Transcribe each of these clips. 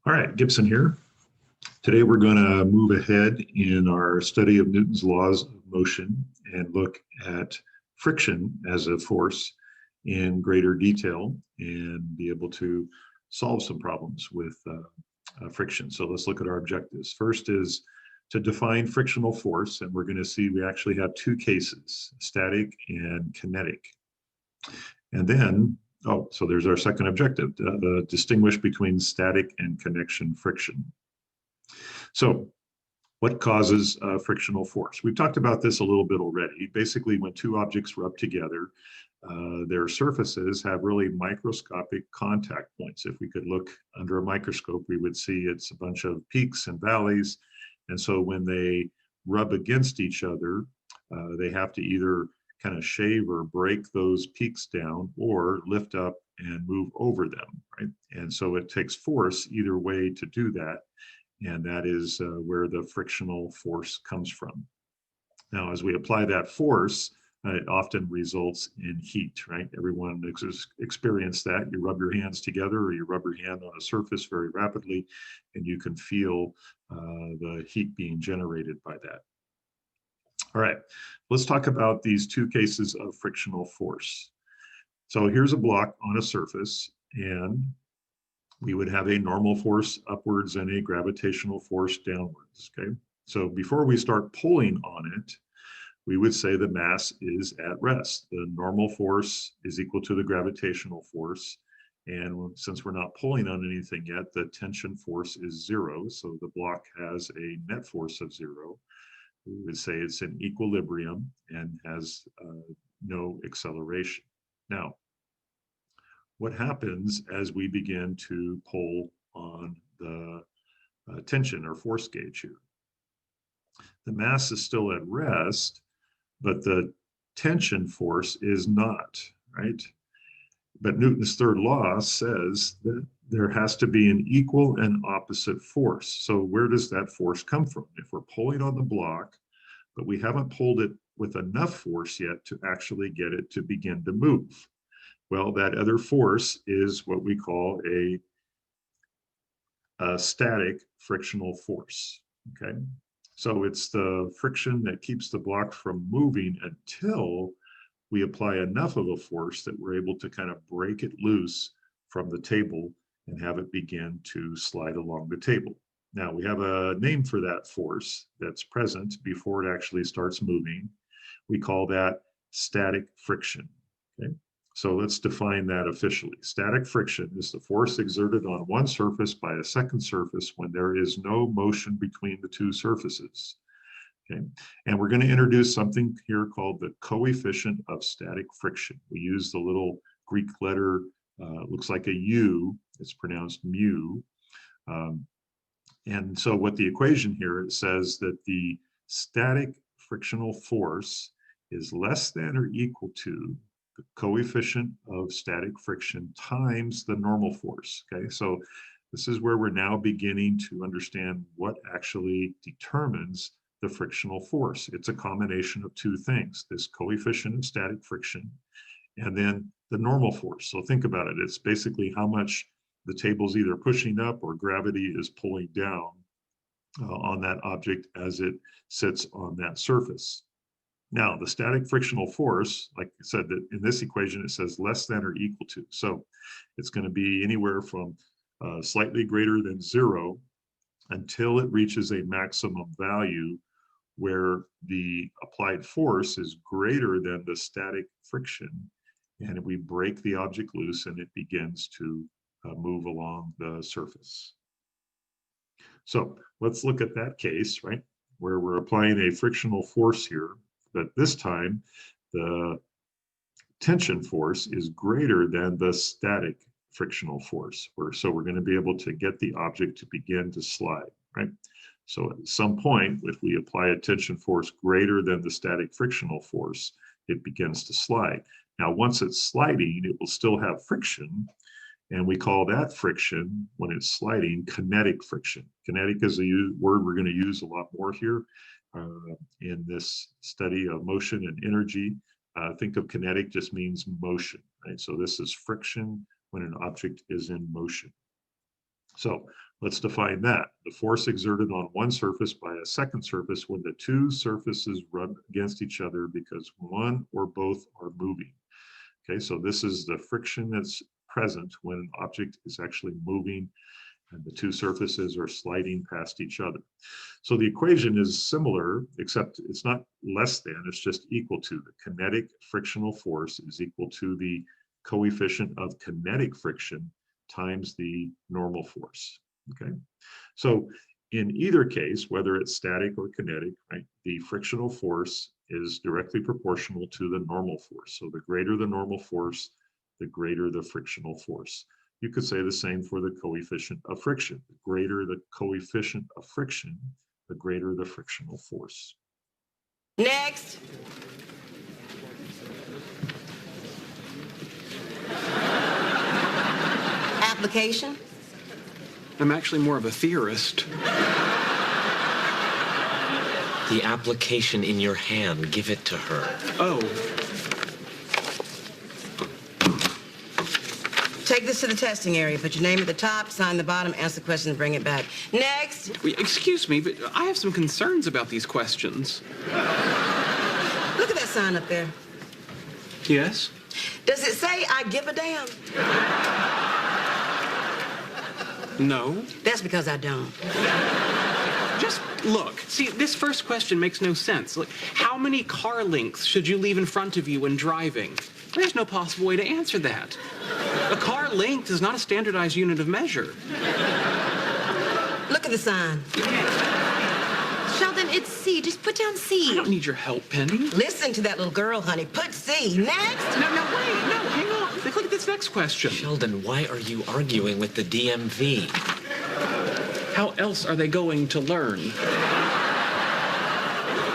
All right, Gibson here. Today we're going to move ahead in our study of Newton's laws of motion and look at friction as a force in greater detail and be able to solve some problems with friction. So let's look at our objectives. First is to define frictional force, and we're going to see we actually have two cases, static and kinetic. And then so there's our second objective, distinguish between static and connection friction. So what causes frictional force? We've talked about this a little bit already. Basically, when two objects rub together, their surfaces have really microscopic contact points. If we could look under a microscope, we would see it's a bunch of peaks and valleys. And so when they rub against each other, they have to either kind of shave or break those peaks down or lift up and move over them, right? And so it takes force either way to do that. And that is where the frictional force comes from. Now, as we apply that force, it often results in heat, right? Everyone experienced that. You rub your hands together or you rub your hand on a surface very rapidly, and you can feel the heat being generated by that. All right, let's talk about these two cases of frictional force. So here's a block on a surface, and we would have a normal force upwards and a gravitational force downwards, okay? So before we start pulling on it, we would say the mass is at rest. The normal force is equal to the gravitational force. And since we're not pulling on anything yet, the tension force is zero. So the block has a net force of zero. We would say it's in equilibrium and has no acceleration. Now, what happens as we begin to pull on the tension or force gauge here? The mass is still at rest, but the tension force is not, right? But Newton's third law says that there has to be an equal and opposite force. So where does that force come from? If we're pulling on the block, but we haven't pulled it with enough force yet to actually get it to begin to move. Well, that other force is what we call a static frictional force, okay? So it's the friction that keeps the block from moving until we apply enough of a force that we're able to kind of break it loose from the table and have it begin to slide along the table. Now, we have a name for that force that's present before it actually starts moving. We call that static friction, okay? So let's define that officially. Static friction is the force exerted on one surface by a second surface when there is no motion between the two surfaces. Okay, and we're going to introduce something here called the coefficient of static friction. We use the little Greek letter, looks like a U, it's pronounced mu. And so what the equation here, it says that the static frictional force is less than or equal to the coefficient of static friction times the normal force, okay? So this is where we're now beginning to understand what actually determines the frictional force. It's a combination of two things, this coefficient of static friction and then the normal force. So think about it. It's basically how much the table's either pushing up or gravity is pulling down on that object as it sits on that surface. Now, the static frictional force, like I said, that in this equation, it says less than or equal to. So it's going to be anywhere from slightly greater than zero until it reaches a maximum value where the applied force is greater than the static friction. And we break the object loose and it begins to move along the surface. So let's look at that case, right, where we're applying a frictional force here, but this time the tension force is greater than the static frictional force. So we're going to be able to get the object to begin to slide, right? So at some point, if we apply a tension force greater than the static frictional force, it begins to slide. Now, once it's sliding, it will still have friction, and we call that friction, when it's sliding, kinetic friction. Kinetic is a word we're going to use a lot more here in this study of motion and energy. Think of kinetic just means motion, right? So this is friction when an object is in motion. So let's define that. The force exerted on one surface by a second surface when the two surfaces rub against each other because one or both are moving. Okay, so this is the friction that's present when an object is actually moving and the two surfaces are sliding past each other. So the equation is similar, except it's not less than, it's just equal to. The kinetic frictional force is equal to the coefficient of kinetic friction times the normal force. Okay, so in either case, whether it's static or kinetic, right, the frictional force is directly proportional to the normal force. So the greater the normal force, the greater the frictional force. You could say the same for the coefficient of friction. The greater the coefficient of friction, the greater the frictional force. Next. Application? I'm actually more of a theorist. The application in your hand, give it to her. Oh, Take this to the testing area. Put your name at the top, sign the bottom, answer the question, and bring it back. Next. excuse me, but I have some concerns about these questions. Look at that sign up there. Yes? Does it say, I give a damn? No? That's because I don't. Just look. See, this first question makes no sense. Like, how many car lengths should you leave in front of you when driving? There's no possible way to answer that. A car length is not a standardized unit of measure. Look at the sign. Sheldon, it's C. Just put down I C. don't need your help, Penny. Listen to that little girl, honey. Put C. Next. No, wait, no, hang on. Look at this next question. Sheldon, why are you arguing with the DMV? How else are they going to learn?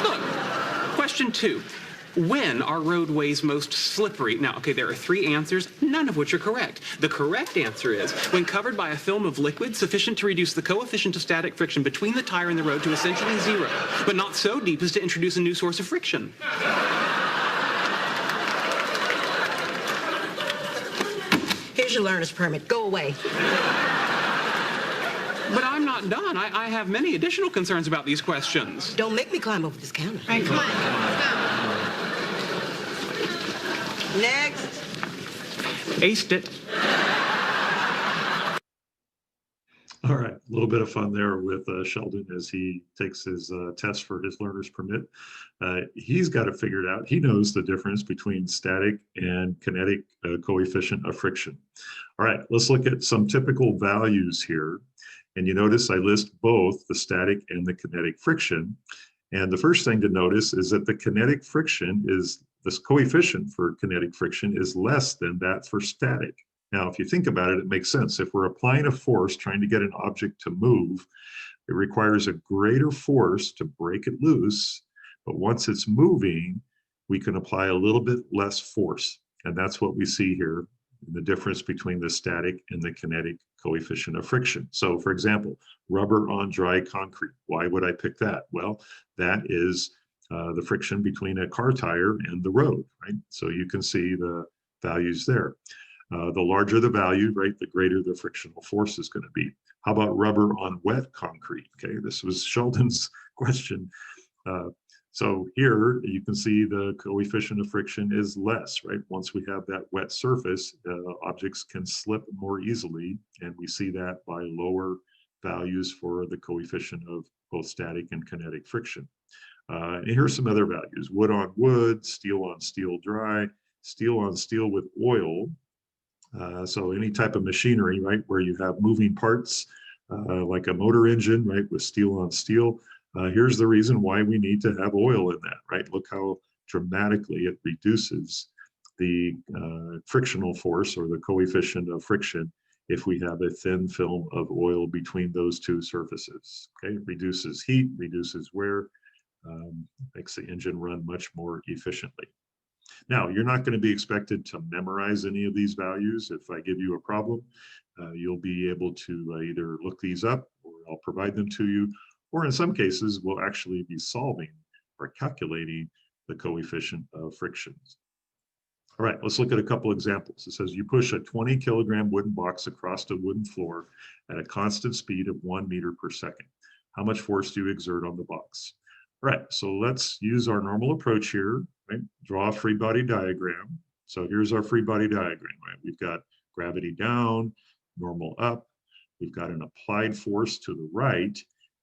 Look, question 2. When are roadways most slippery? Now, okay, there are 3 answers, none of which are correct. The correct answer is when covered by a film of liquid sufficient to reduce the coefficient of static friction between the tire and the road to essentially 0, but not so deep as to introduce a new source of friction. Here's your learner's permit. Go away. But I'm not done. I have many additional concerns about these questions. Don't make me climb over this counter. All right, come on. Let's go. Next. Aced it. All right, a little bit of fun there with Sheldon as he takes his test for his learner's permit. He's got it figured out. He knows the difference between static and kinetic coefficient of friction. All right, let's look at some typical values here. And you notice I list both the static and the kinetic friction. And the first thing to notice is that the kinetic friction is, this coefficient for kinetic friction is less than that for static. Now, if you think about it, it makes sense. If we're applying a force trying to get an object to move, it requires a greater force to break it loose. But once it's moving, we can apply a little bit less force. And that's what we see here, the difference between the static and the kinetic coefficient of friction. So for example, rubber on dry concrete. Why would I pick that? Well, that is the friction between a car tire and the road, right? So you can see the values there. The larger the value, right, the greater the frictional force is going to be. How about rubber on wet concrete? Okay, this was Sheldon's question. So here you can see the coefficient of friction is less, right? Once we have that wet surface, objects can slip more easily, and we see that by lower values for the coefficient of both static and kinetic friction. And here's some other values: wood on wood, steel on steel dry, steel on steel with oil. So any type of machinery, right, where you have moving parts, like a motor engine, right, with steel on steel. Here's the reason why we need to have oil in that, right? Look how dramatically it reduces the frictional force or the coefficient of friction if we have a thin film of oil between those two surfaces. Okay, it reduces heat, reduces wear, makes the engine run much more efficiently. Now, you're not going to be expected to memorize any of these values. If I give you a problem, you'll be able to either look these up, or I'll provide them to you, or in some cases, we'll actually be solving or calculating the coefficient of frictions. All right, let's look at a couple examples. It says you push a 20 kilogram wooden box across a wooden floor at a constant speed of 1 meter per second. How much force do you exert on the box? All right, so let's use our normal approach here, right? Draw a free body diagram. So here's our free body diagram, right? We've got gravity down, normal up. We've got an applied force to the right.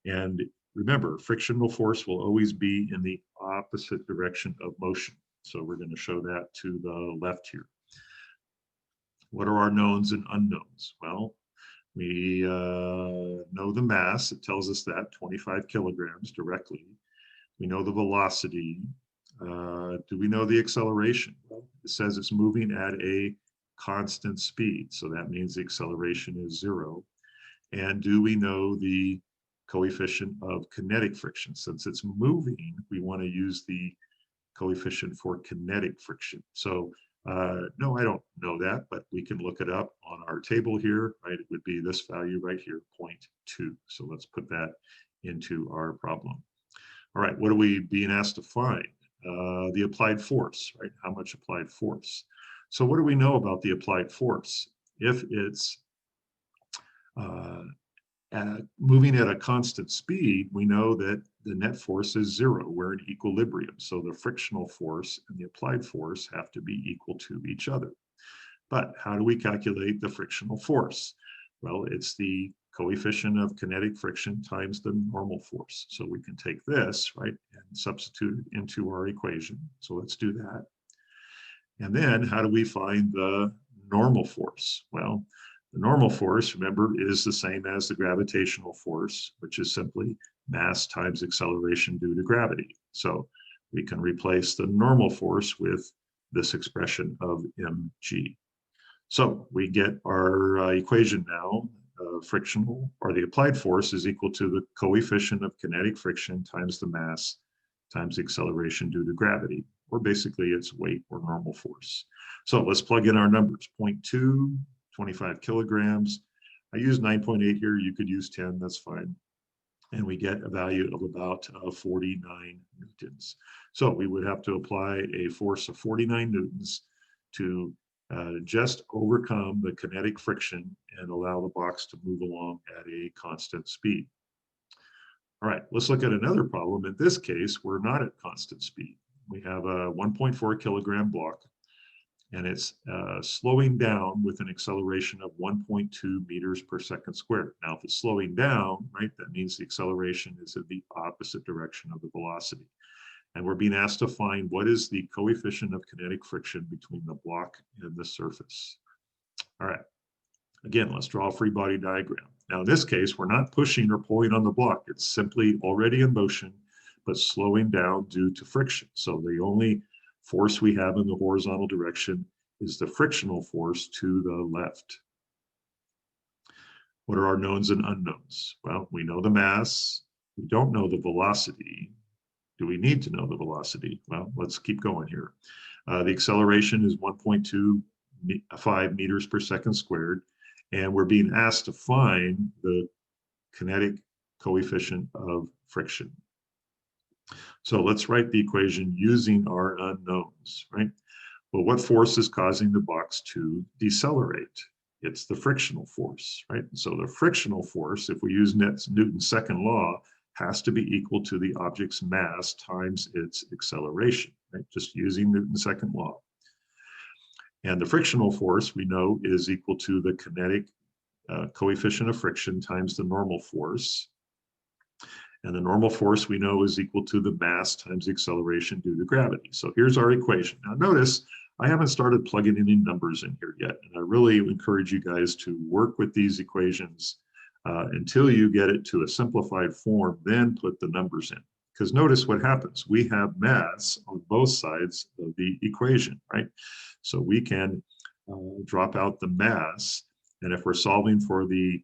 And remember, frictional force will always be in the opposite direction of motion. So we're going to show that to the left here. What are our knowns and unknowns? Well, we know the mass. It tells us that 25 kilograms directly. We know the velocity. Do we know the acceleration? Well, it says it's moving at a constant speed. So that means the acceleration is 0. And do we know the coefficient of kinetic friction? Since it's moving, we want to use the coefficient for kinetic friction. So no, I don't know that, but we can look it up on our table here, right? It would be this value right here, 0.2. So let's put that into our problem. All right, what are we being asked to find? The applied force, right? How much applied force? So what do we know about the applied force? If it's moving at a constant speed, we know that the net force is 0. We're in equilibrium. So the frictional force and the applied force have to be equal to each other. But how do we calculate the frictional force? Well, it's the coefficient of kinetic friction times the normal force. So we can take this, right, and substitute it into our equation. So let's do that. And then how do we find the normal force? Well, the normal force, remember, is the same as the gravitational force, which is simply mass times acceleration due to gravity. So we can replace the normal force with this expression of mg. So we get our equation now. Frictional, or the applied force, is equal to the coefficient of kinetic friction times the mass times the acceleration due to gravity, or basically it's weight or normal force. So let's plug in our numbers. 0.2, 25 kilograms. I use 9.8 here. You could use 10, that's fine. And we get a value of about 49 newtons. So we would have to apply a force of 49 newtons to just overcome the kinetic friction and allow the box to move along at a constant speed. All right, let's look at another problem. In this case, we're not at constant speed. We have a 1.4 kilogram block, and it's slowing down with an acceleration of 1.2 meters per second squared. Now, if it's slowing down, right, that means the acceleration is in the opposite direction of the velocity. And we're being asked to find what is the coefficient of kinetic friction between the block and the surface. All right, again, let's draw a free body diagram. Now, in this case, we're not pushing or pulling on the block. It's simply already in motion, but slowing down due to friction. So the only force we have in the horizontal direction is the frictional force to the left. What are our knowns and unknowns? Well, we know the mass. We don't know the velocity. Do we need to know the velocity? Well, let's keep going here. The acceleration is 1.25 meters per second squared, and we're being asked to find the kinetic coefficient of friction. So let's write the equation using our unknowns, right? Well, what force is causing the box to decelerate? It's the frictional force, right? So the frictional force, if we use Newton's second law, has to be equal to the object's mass times its acceleration, right? Just using Newton's second law. And the frictional force we know is equal to the kinetic coefficient of friction times the normal force. And the normal force we know is equal to the mass times the acceleration due to gravity. So here's our equation. Now notice, I haven't started plugging any numbers in here yet. And I really encourage you guys to work with these equations until you get it to a simplified form, then put the numbers in. Because notice what happens. We have mass on both sides of the equation, right? So we can drop out the mass. And if we're solving for the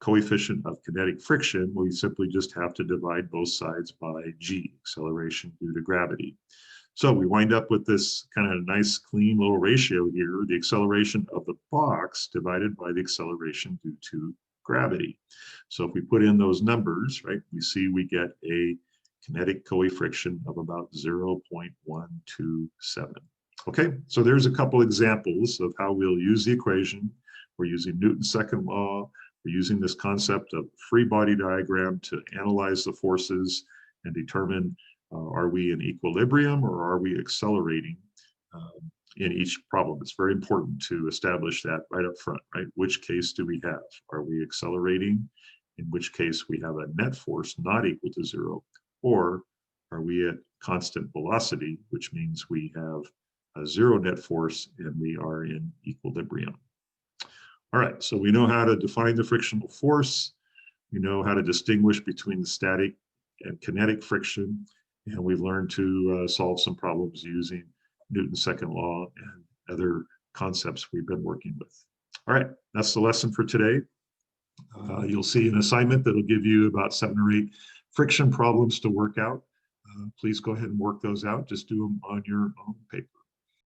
coefficient of kinetic friction, we simply just have to divide both sides by g, acceleration due to gravity. So we wind up with this kind of nice, clean little ratio here, the acceleration of the box divided by the acceleration due to gravity. So if we put in those numbers, right, we see we get a kinetic coefficient of about 0.127. Okay, so there's a couple examples of how we'll use the equation. We're using Newton's second law. We're using this concept of free body diagram to analyze the forces and determine are we in equilibrium or are we accelerating in each problem. It's very important to establish that right up front, right? Which case do we have? Are we accelerating? In which case we have a net force not equal to 0, or are we at constant velocity, which means we have a 0 net force and we are in equilibrium. All right, so we know how to define the frictional force. We know how to distinguish between the static and kinetic friction, and we've learned to solve some problems using Newton's second law and other concepts we've been working with. All right, that's the lesson for today. You'll see an assignment that'll give you about 7 or 8 friction problems to work out. Please go ahead and work those out. Just do them on your own paper.